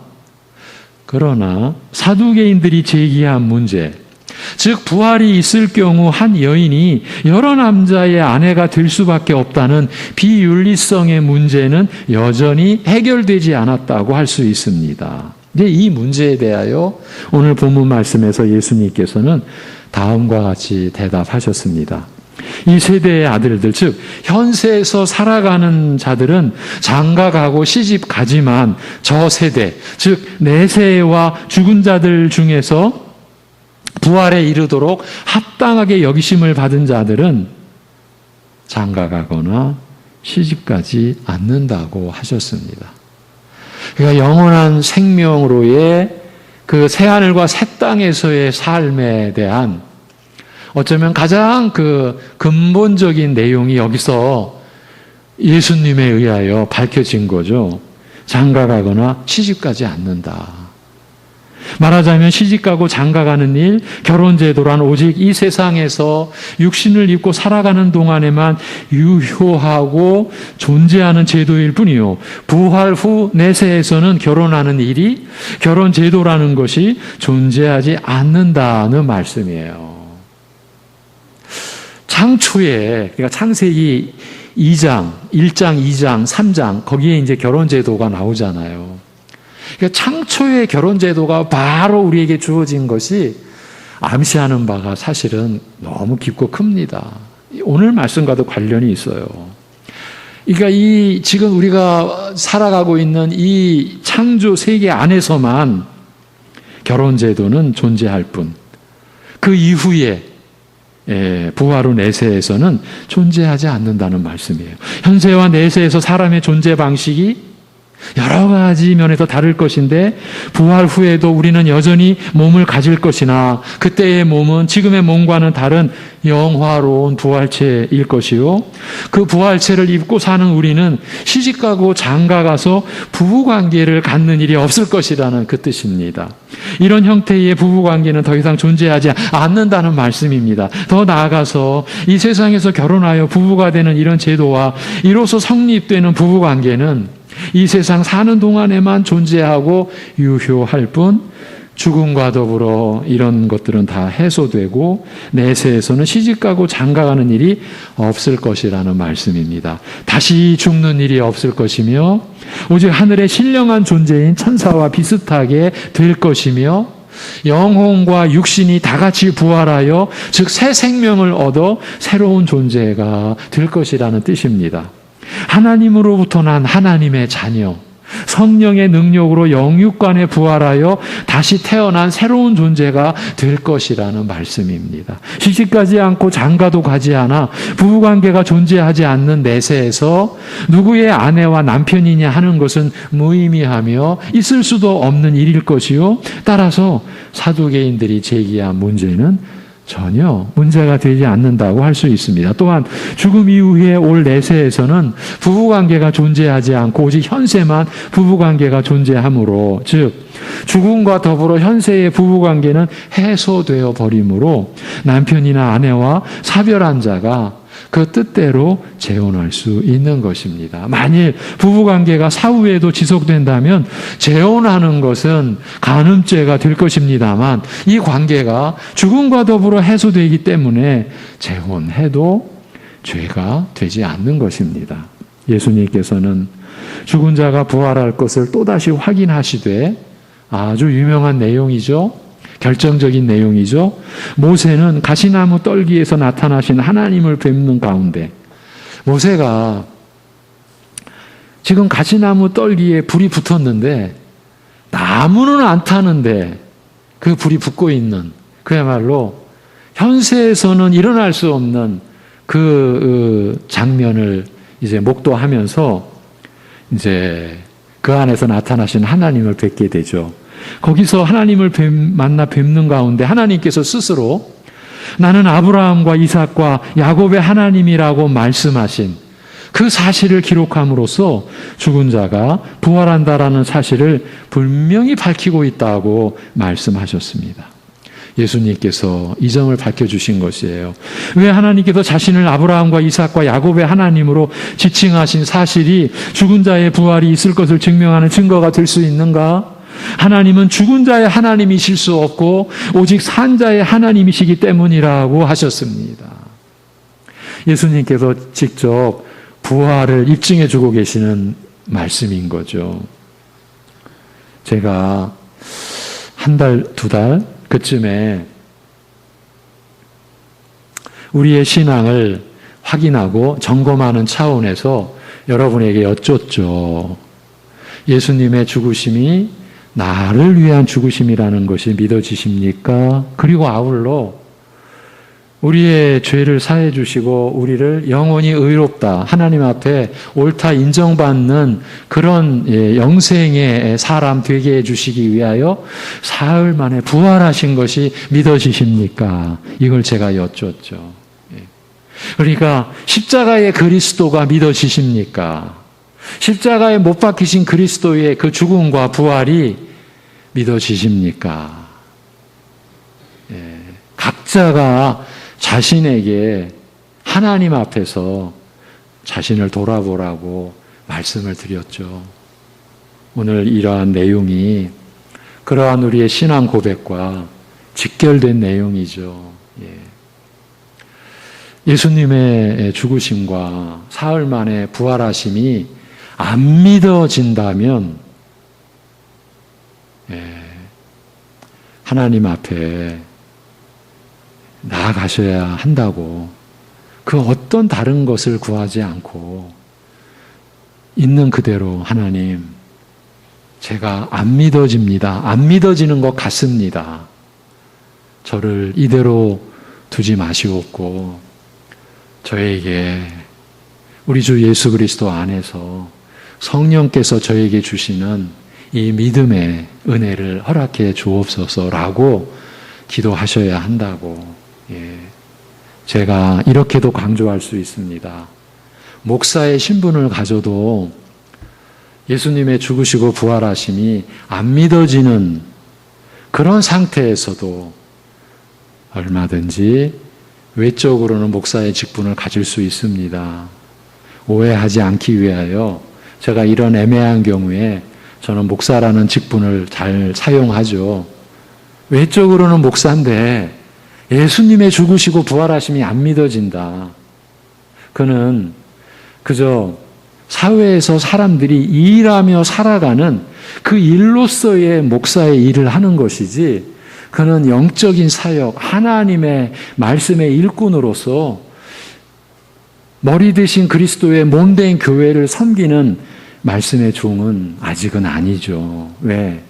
그러나 사두개인들이 제기한 문제, 즉 부활이 있을 경우 한 여인이 여러 남자의 아내가 될 수밖에 없다는 비윤리성의 문제는 여전히 해결되지 않았다고 할 수 있습니다. 근데 이 문제에 대하여 오늘 본문 말씀에서 예수님께서는 다음과 같이 대답하셨습니다. 이 세대의 아들들, 즉 현세에서 살아가는 자들은 장가가고 시집가지만 저 세대, 즉 내세와 죽은 자들 중에서 부활에 이르도록 합당하게 여기심을 받은 자들은 장가가거나 시집가지 않는다고 하셨습니다. 그러니까 영원한 생명으로의 그 새하늘과 새 땅에서의 삶에 대한 어쩌면 가장 그 근본적인 내용이 여기서 예수님에 의하여 밝혀진 거죠. 장가가거나 시집가지 않는다. 말하자면 시집가고 장가가는 일, 결혼제도란 오직 이 세상에서 육신을 입고 살아가는 동안에만 유효하고 존재하는 제도일 뿐이요. 부활 후 내세에서는 결혼하는 일이, 결혼제도라는 것이 존재하지 않는다는 말씀이에요. 창초에, 그러니까 창세기 2장, 1장, 2장, 3장, 거기에 이제 결혼제도가 나오잖아요. 그러니까 창초의 결혼제도가 바로 우리에게 주어진 것이 암시하는 바가 사실은 너무 깊고 큽니다. 오늘 말씀과도 관련이 있어요. 그러니까 지금 우리가 살아가고 있는 이 창조 세계 안에서만 결혼제도는 존재할 뿐, 그 이후에 부활 후 내세에서는 존재하지 않는다는 말씀이에요. 현세와 내세에서 사람의 존재 방식이 여러 가지 면에서 다를 것인데 부활 후에도 우리는 여전히 몸을 가질 것이나 그때의 몸은 지금의 몸과는 다른 영화로운 부활체일 것이요. 그 부활체를 입고 사는 우리는 시집가고 장가가서 부부관계를 갖는 일이 없을 것이라는 그 뜻입니다. 이런 형태의 부부관계는 더 이상 존재하지 않는다는 말씀입니다. 더 나아가서 이 세상에서 결혼하여 부부가 되는 이런 제도와 이로써 성립되는 부부관계는 이 세상 사는 동안에만 존재하고 유효할 뿐 죽음과 더불어 이런 것들은 다 해소되고 내세에서는 시집가고 장가가는 일이 없을 것이라는 말씀입니다. 다시 죽는 일이 없을 것이며 오직 하늘의 신령한 존재인 천사와 비슷하게 될 것이며 영혼과 육신이 다 같이 부활하여 즉 새 생명을 얻어 새로운 존재가 될 것이라는 뜻입니다. 하나님으로부터 난 하나님의 자녀, 성령의 능력으로 영육간에 부활하여 다시 태어난 새로운 존재가 될 것이라는 말씀입니다. 시집가지 않고 장가도 가지 않아 부부관계가 존재하지 않는 내세에서 누구의 아내와 남편이냐 하는 것은 무의미하며 있을 수도 없는 일일 것이요. 따라서 사두개인들이 제기한 문제는 전혀 문제가 되지 않는다고 할 수 있습니다. 또한 죽음 이후에 올 내세에서는 부부관계가 존재하지 않고 오직 현세만 부부관계가 존재하므로 즉 죽음과 더불어 현세의 부부관계는 해소되어 버리므로 남편이나 아내와 사별한 자가 그 뜻대로 재혼할 수 있는 것입니다. 만일 부부관계가 사후에도 지속된다면 재혼하는 것은 간음죄가 될 것입니다만 이 관계가 죽음과 더불어 해소되기 때문에 재혼해도 죄가 되지 않는 것입니다. 예수님께서는 죽은 자가 부활할 것을 또다시 확인하시되 아주 유명한 내용이죠. 결정적인 내용이죠. 모세는 가시나무 떨기에서 나타나신 하나님을 뵙는 가운데 모세가 지금 가시나무 떨기에 불이 붙었는데 나무는 안 타는데 그 불이 붙고 있는 그야말로 현세에서는 일어날 수 없는 그 장면을 이제 목도하면서 이제 그 안에서 나타나신 하나님을 뵙게 되죠. 거기서 하나님을 만나 뵙는 가운데 하나님께서 스스로 나는 아브라함과 이삭과 야곱의 하나님이라고 말씀하신 그 사실을 기록함으로써 죽은 자가 부활한다라는 사실을 분명히 밝히고 있다고 말씀하셨습니다. 예수님께서 이 점을 밝혀주신 것이에요. 왜 하나님께서 자신을 아브라함과 이삭과 야곱의 하나님으로 지칭하신 사실이 죽은 자의 부활이 있을 것을 증명하는 증거가 될 수 있는가? 하나님은 죽은 자의 하나님이실 수 없고 오직 산 자의 하나님이시기 때문이라고 하셨습니다. 예수님께서 직접 부활을 입증해 주고 계시는 말씀인 거죠. 제가 한 달, 두 달 그쯤에 우리의 신앙을 확인하고 점검하는 차원에서 여러분에게 여쭙죠. 예수님의 죽으심이 나를 위한 죽으심이라는 것이 믿어지십니까? 그리고 아울러 우리의 죄를 사해 주시고 우리를 영원히 의롭다, 하나님 앞에 옳다 인정받는 그런 영생의 사람 되게 해 주시기 위하여 사흘 만에 부활하신 것이 믿어지십니까? 이걸 제가 여쭙죠. 그러니까 십자가의 그리스도가 믿어지십니까? 십자가에 못 박히신 그리스도의 그 죽음과 부활이 믿어지십니까? 각자가 자신에게 하나님 앞에서 자신을 돌아보라고 말씀을 드렸죠. 오늘 이러한 내용이 그러한 우리의 신앙 고백과 직결된 내용이죠. 예수님의 죽으심과 사흘 만에 부활하심이 안 믿어진다면 하나님 앞에 나아가셔야 한다고, 그 어떤 다른 것을 구하지 않고 있는 그대로 하나님, 제가 안 믿어집니다. 안 믿어지는 것 같습니다. 저를 이대로 두지 마시옵고 저에게 우리 주 예수 그리스도 안에서 성령께서 저에게 주시는 이 믿음의 은혜를 허락해 주옵소서라고 기도하셔야 한다고, 제가 이렇게도 강조할 수 있습니다. 목사의 신분을 가져도 예수님의 죽으시고 부활하심이 안 믿어지는 그런 상태에서도 얼마든지 외적으로는 목사의 직분을 가질 수 있습니다. 오해하지 않기 위하여 제가 이런 애매한 경우에 저는 목사라는 직분을 잘 사용하죠. 외적으로는 목사인데 예수님의 죽으시고 부활하심이 안 믿어진다. 그는 그저 사회에서 사람들이 일하며 살아가는 그 일로서의 목사의 일을 하는 것이지, 그는 영적인 사역, 하나님의 말씀의 일꾼으로서 머리 대신 그리스도의 몸된 교회를 섬기는 말씀의 종은 아직은 아니죠. 왜?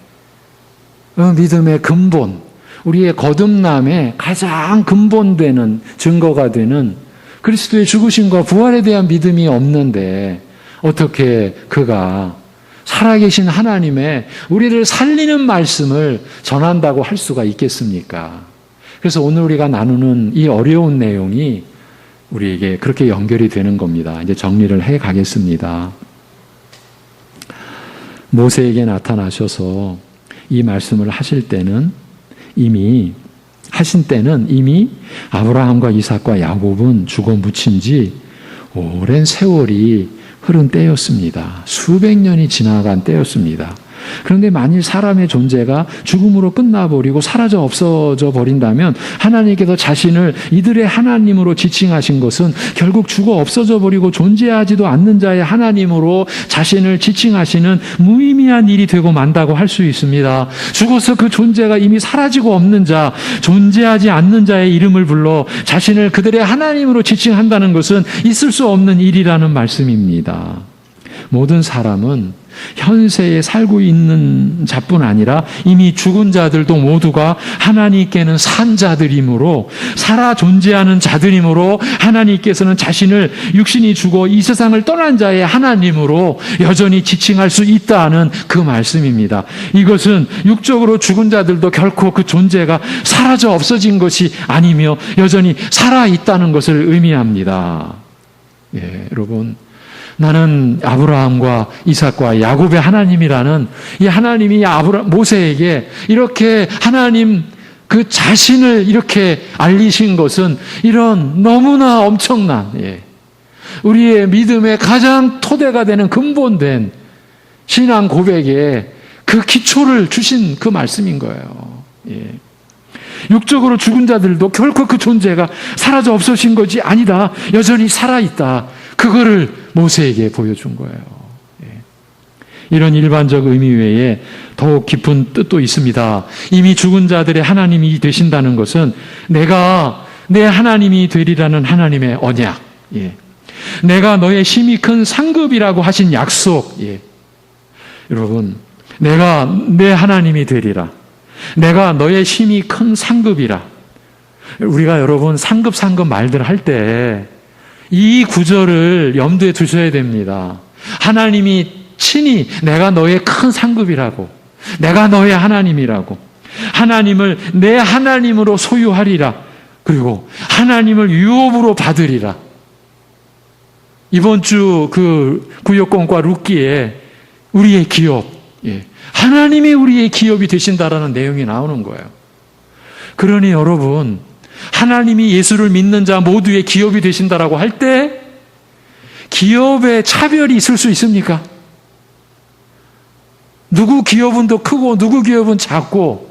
믿음의 근본, 우리의 거듭남의 가장 근본되는 증거가 되는 그리스도의 죽으심과 부활에 대한 믿음이 없는데 어떻게 그가 살아계신 하나님의 우리를 살리는 말씀을 전한다고 할 수가 있겠습니까? 그래서 오늘 우리가 나누는 이 어려운 내용이 우리에게 그렇게 연결이 되는 겁니다. 이제 정리를 해 가겠습니다. 모세에게 나타나셔서 이 말씀을 하신 때는 이미 아브라함과 이삭과 야곱은 죽어 묻힌 지 오랜 세월이 흐른 때였습니다. 수백 년이 지나간 때였습니다. 그런데 만일 사람의 존재가 죽음으로 끝나버리고 사라져 없어져 버린다면 하나님께서 자신을 이들의 하나님으로 지칭하신 것은 결국 죽어 없어져 버리고 존재하지도 않는 자의 하나님으로 자신을 지칭하시는 무의미한 일이 되고 만다고 할 수 있습니다. 죽어서 그 존재가 이미 사라지고 없는 자, 존재하지 않는 자의 이름을 불러 자신을 그들의 하나님으로 지칭한다는 것은 있을 수 없는 일이라는 말씀입니다. 모든 사람은 현세에 살고 있는 자뿐 아니라 이미 죽은 자들도 모두가 하나님께는 산 자들이므로, 살아 존재하는 자들이므로 하나님께서는 자신을 육신이 죽어 이 세상을 떠난 자의 하나님으로 여전히 지칭할 수 있다는 그 말씀입니다. 이것은 육적으로 죽은 자들도 결코 그 존재가 사라져 없어진 것이 아니며 여전히 살아있다는 것을 의미합니다. 여러분, 나는 아브라함과 이삭과 야곱의 하나님이라는 이 하나님이 모세에게 이렇게 하나님 그 자신을 이렇게 알리신 것은 이런 너무나 엄청난 우리의 믿음의 가장 토대가 되는 근본된 신앙 고백에 그 기초를 주신 그 말씀인 거예요. 육적으로 죽은 자들도 결코 그 존재가 사라져 없어진 것이 아니다. 여전히 살아있다. 그거를 모세에게 보여준 거예요. 이런 일반적 의미 외에 더욱 깊은 뜻도 있습니다. 이미 죽은 자들의 하나님이 되신다는 것은 내가 내 하나님이 되리라는 하나님의 언약, 예. 내가 너의 힘이 큰 상급이라고 하신 약속, 예. 여러분, 내가 내 하나님이 되리라. 내가 너의 힘이 큰 상급이라. 우리가 여러분 상급 말들 할 때 이 구절을 염두에 두셔야 됩니다. 하나님이 친히 내가 너의 큰 상급이라고, 내가 너의 하나님이라고, 하나님을 내 하나님으로 소유하리라, 그리고 하나님을 유업으로 받으리라. 이번 주 그 구역권과 룻기에 우리의 기업, 예. 하나님이 우리의 기업이 되신다라는 내용이 나오는 거예요. 그러니 여러분, 하나님이 예수를 믿는 자 모두의 기업이 되신다라고 할 때 기업에 차별이 있을 수 있습니까? 누구 기업은 더 크고 누구 기업은 작고,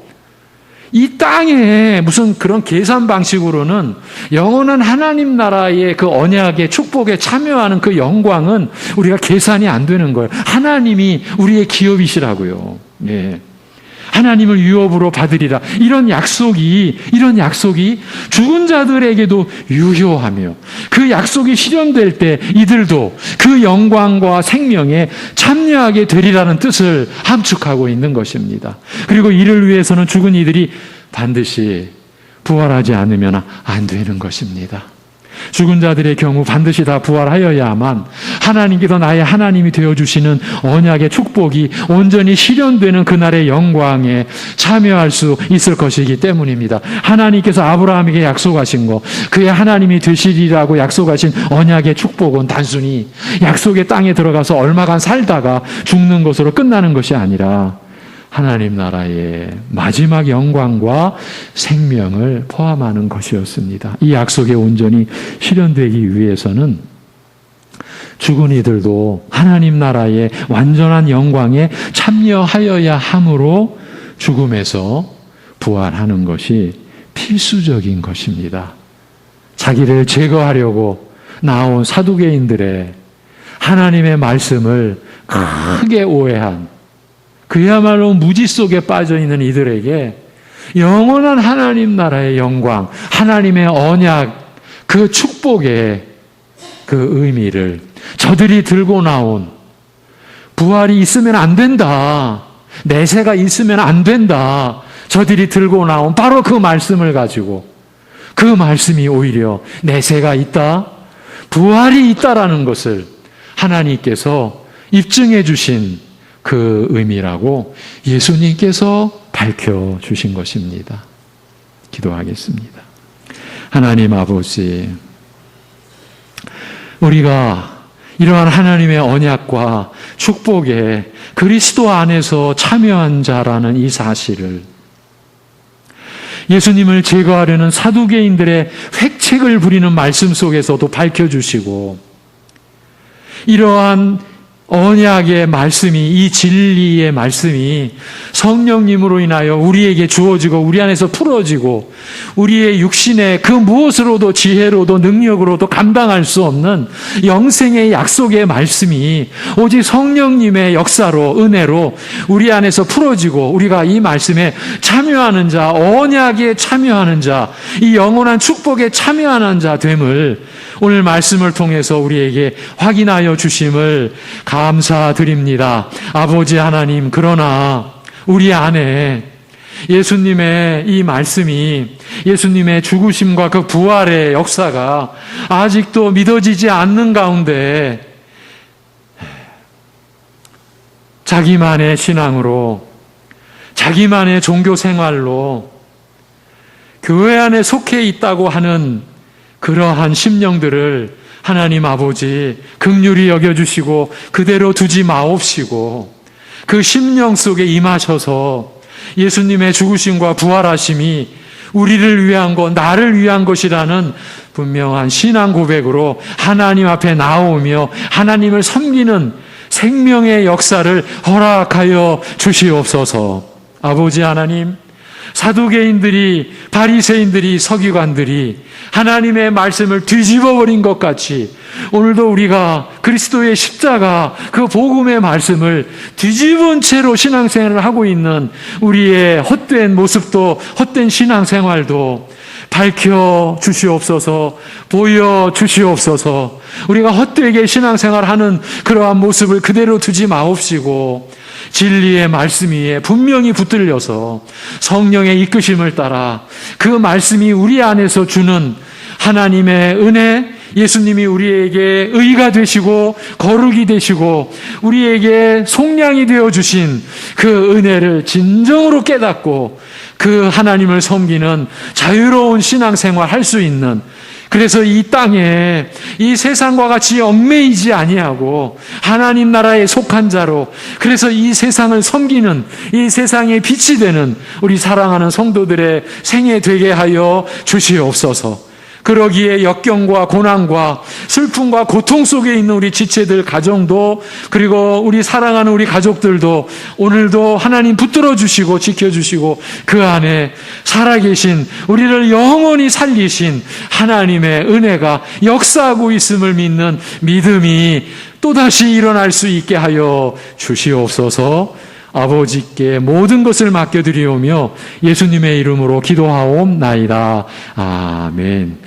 이 땅에 무슨 그런 계산 방식으로는 영원한 하나님 나라의 그 언약의 축복에 참여하는 그 영광은 우리가 계산이 안 되는 거예요. 하나님이 우리의 기업이시라고요. 예. 하나님을 유업으로 받으리라. 이런 약속이 죽은 자들에게도 유효하며 그 약속이 실현될 때 이들도 그 영광과 생명에 참여하게 되리라는 뜻을 함축하고 있는 것입니다. 그리고 이를 위해서는 죽은 이들이 반드시 부활하지 않으면 안 되는 것입니다. 죽은 자들의 경우 반드시 다 부활하여야만 하나님께서 나의 하나님이 되어주시는 언약의 축복이 온전히 실현되는 그날의 영광에 참여할 수 있을 것이기 때문입니다. 하나님께서 아브라함에게 약속하신 것, 그의 하나님이 되시리라고 약속하신 언약의 축복은 단순히 약속의 땅에 들어가서 얼마간 살다가 죽는 것으로 끝나는 것이 아니라 하나님 나라의 마지막 영광과 생명을 포함하는 것이었습니다. 이 약속이 온전히 실현되기 위해서는 죽은 이들도 하나님 나라의 완전한 영광에 참여하여야 하므로 죽음에서 부활하는 것이 필수적인 것입니다. 자기를 제거하려고 나온 사두개인들의 하나님의 말씀을 크게 오해한, 그야말로 무지 속에 빠져있는 이들에게 영원한 하나님 나라의 영광, 하나님의 언약, 그 축복의 그 의미를 저들이 들고 나온, 부활이 있으면 안 된다, 내세가 있으면 안 된다, 저들이 들고 나온 바로 그 말씀을 가지고, 그 말씀이 오히려 내세가 있다, 부활이 있다라는 것을 하나님께서 입증해 주신 그 의미라고 예수님께서 밝혀주신 것입니다. 기도하겠습니다. 하나님 아버지, 우리가 이러한 하나님의 언약과 축복에 그리스도 안에서 참여한 자라는 이 사실을 예수님을 제거하려는 사두개인들의 획책을 부리는 말씀 속에서도 밝혀주시고, 이러한 언약의 말씀이, 이 진리의 말씀이 성령님으로 인하여 우리에게 주어지고 우리 안에서 풀어지고 우리의 육신의 그 무엇으로도 지혜로도 능력으로도 감당할 수 없는 영생의 약속의 말씀이 오직 성령님의 역사로, 은혜로 우리 안에서 풀어지고 우리가 이 말씀에 참여하는 자, 언약에 참여하는 자, 이 영원한 축복에 참여하는 자 됨을 오늘 말씀을 통해서 우리에게 확인하여 주심을 감사드립니다. 아버지 하나님, 그러나 우리 안에 예수님의 이 말씀이, 예수님의 죽으심과 그 부활의 역사가 아직도 믿어지지 않는 가운데 자기만의 신앙으로, 자기만의 종교 생활로 교회 안에 속해 있다고 하는 그러한 심령들을 하나님 아버지 긍휼히 여겨주시고 그대로 두지 마옵시고 그 심령 속에 임하셔서 예수님의 죽으심과 부활하심이 우리를 위한 것, 나를 위한 것이라는 분명한 신앙 고백으로 하나님 앞에 나오며 하나님을 섬기는 생명의 역사를 허락하여 주시옵소서. 아버지 하나님, 사두개인들이, 바리새인들이, 서기관들이 하나님의 말씀을 뒤집어버린 것 같이 오늘도 우리가 그리스도의 십자가, 그 복음의 말씀을 뒤집은 채로 신앙생활을 하고 있는 우리의 헛된 모습도, 헛된 신앙생활도 밝혀 주시옵소서, 보여 주시옵소서. 우리가 헛되게 신앙생활하는 그러한 모습을 그대로 두지 마옵시고 진리의 말씀 위에 분명히 붙들려서 성령의 이끄심을 따라 그 말씀이 우리 안에서 주는 하나님의 은혜, 예수님이 우리에게 의가 되시고 거룩이 되시고 우리에게 속량이 되어주신 그 은혜를 진정으로 깨닫고 그 하나님을 섬기는 자유로운 신앙생활 할 수 있는, 그래서 이 땅에 이 세상과 같이 얽매이지 아니하고 하나님 나라에 속한 자로, 그래서 이 세상을 섬기는, 이 세상의 빛이 되는 우리 사랑하는 성도들의 생애 되게 하여 주시옵소서. 그러기에 역경과 고난과 슬픔과 고통 속에 있는 우리 지체들 가정도, 그리고 우리 사랑하는 우리 가족들도 오늘도 하나님 붙들어 주시고 지켜주시고 그 안에 살아계신, 우리를 영원히 살리신 하나님의 은혜가 역사하고 있음을 믿는 믿음이 또다시 일어날 수 있게 하여 주시옵소서. 아버지께 모든 것을 맡겨드리오며 예수님의 이름으로 기도하옵나이다. 아멘.